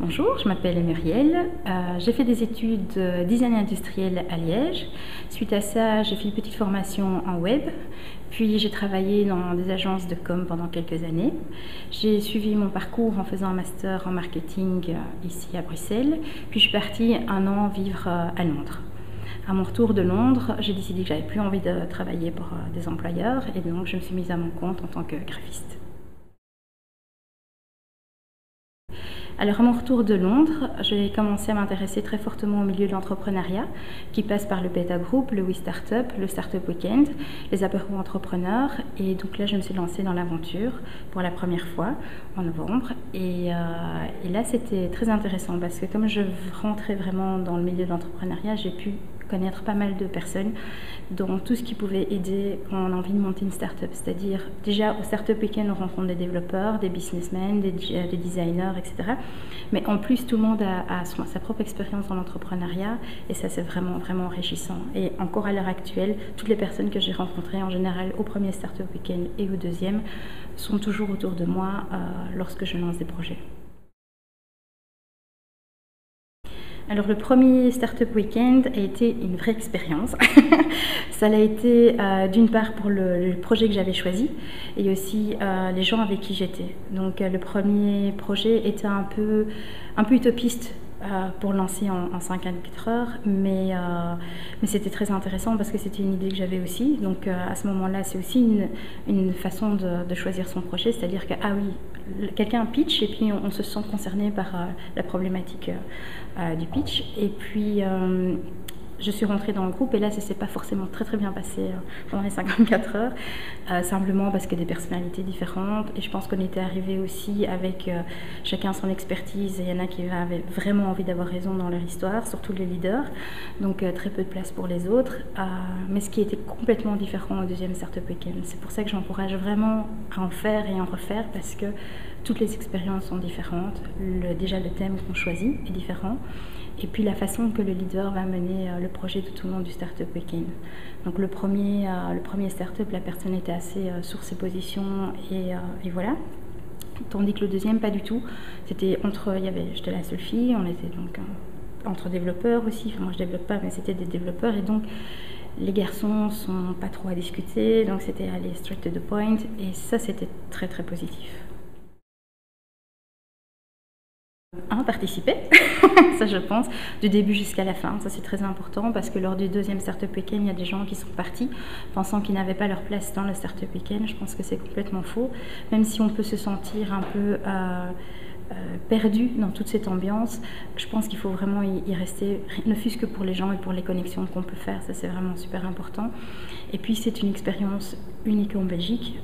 Bonjour, je m'appelle Muriel. J'ai fait des études de design industriel à Liège. Suite à ça, j'ai fait une petite formation en web. Puis j'ai travaillé dans des agences de com pendant quelques années. J'ai suivi mon parcours en faisant un master en marketing ici à Bruxelles. Puis je suis partie 1 an vivre à Londres. À mon retour de Londres, j'ai décidé que j'avais plus envie de travailler pour des employeurs et donc je me suis mise à mon compte en tant que graphiste. Alors à mon retour de Londres, j'ai commencé à m'intéresser très fortement au milieu de l'entrepreneuriat qui passe par le Beta Group, le We Startup, le Startup Weekend, les apéros entrepreneurs et donc là je me suis lancée dans l'aventure pour la première fois en novembre et là c'était très intéressant parce que comme je rentrais vraiment dans le milieu de l'entrepreneuriat, j'ai pu connaître pas mal de personnes dans tout ce qui pouvait aider quand on a envie de monter une start-up. C'est-à-dire, déjà au Startup Weekend, on rencontre des développeurs, des businessmen, des designers, etc. Mais en plus, tout le monde a sa propre expérience dans l'entrepreneuriat et ça, c'est vraiment, vraiment enrichissant. Et encore à l'heure actuelle, toutes les personnes que j'ai rencontrées en général au premier Startup Weekend et au deuxième sont toujours autour de moi lorsque je lance des projets. Alors le premier Startup Weekend a été une vraie expérience. Ça l'a été d'une part pour le projet que j'avais choisi et aussi les gens avec qui j'étais. Donc le premier projet était un peu utopiste pour lancer en 54 heures, mais c'était très intéressant parce que c'était une idée que j'avais aussi. Donc à ce moment-là, c'est aussi une façon de choisir son projet, c'est-à-dire que ah oui, quelqu'un pitch et puis on se sent concerné par la problématique du pitch. Et puis je suis rentrée dans le groupe et là ça s'est pas forcément très bien passé pendant les 54 heures, simplement parce que des personnalités différentes et je pense qu'on était arrivé aussi avec chacun son expertise et il y en a qui avaient vraiment envie d'avoir raison dans leur histoire, surtout les leaders, donc très peu de place pour les autres, mais ce qui était complètement différent au deuxième Startup Weekend. C'est pour ça que j'encourage vraiment à en faire et en refaire parce que toutes les expériences sont différentes, déjà le thème qu'on choisit est différent. Et puis la façon que le leader va mener le projet tout au long du Startup Weekend. Donc le premier Startup, la personne était assez sur ses positions et voilà. Tandis que le deuxième, pas du tout. J'étais la seule fille, on était donc entre développeurs aussi. Enfin, moi je développe pas, mais c'était des développeurs et donc les garçons sont pas trop à discuter, donc c'était aller straight to the point et ça c'était très positif. Participer, ça je pense, du début jusqu'à la fin, ça c'est très important parce que lors du deuxième Startup Weekend, il y a des gens qui sont partis pensant qu'ils n'avaient pas leur place dans le Startup Weekend. Je pense que c'est complètement faux, même si on peut se sentir un peu perdu dans toute cette ambiance. Je pense qu'il faut vraiment y rester, ne fût-ce que pour les gens et pour les connexions qu'on peut faire, ça c'est vraiment super important. Et puis c'est une expérience unique en Belgique,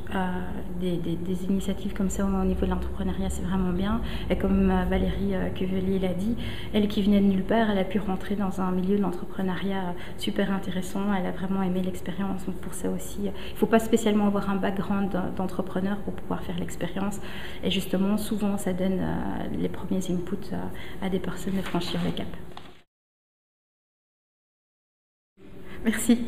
des initiatives comme ça au niveau de l'entrepreneuriat c'est vraiment bien et comme Valérie Cuvelier l'a dit, elle qui venait de nulle part, elle a pu rentrer dans un milieu de l'entrepreneuriat super intéressant, elle a vraiment aimé l'expérience, donc pour ça aussi, il ne faut pas spécialement avoir un background d'entrepreneur pour pouvoir faire l'expérience et justement souvent ça donne les premiers inputs à des personnes de franchir le cap. Merci.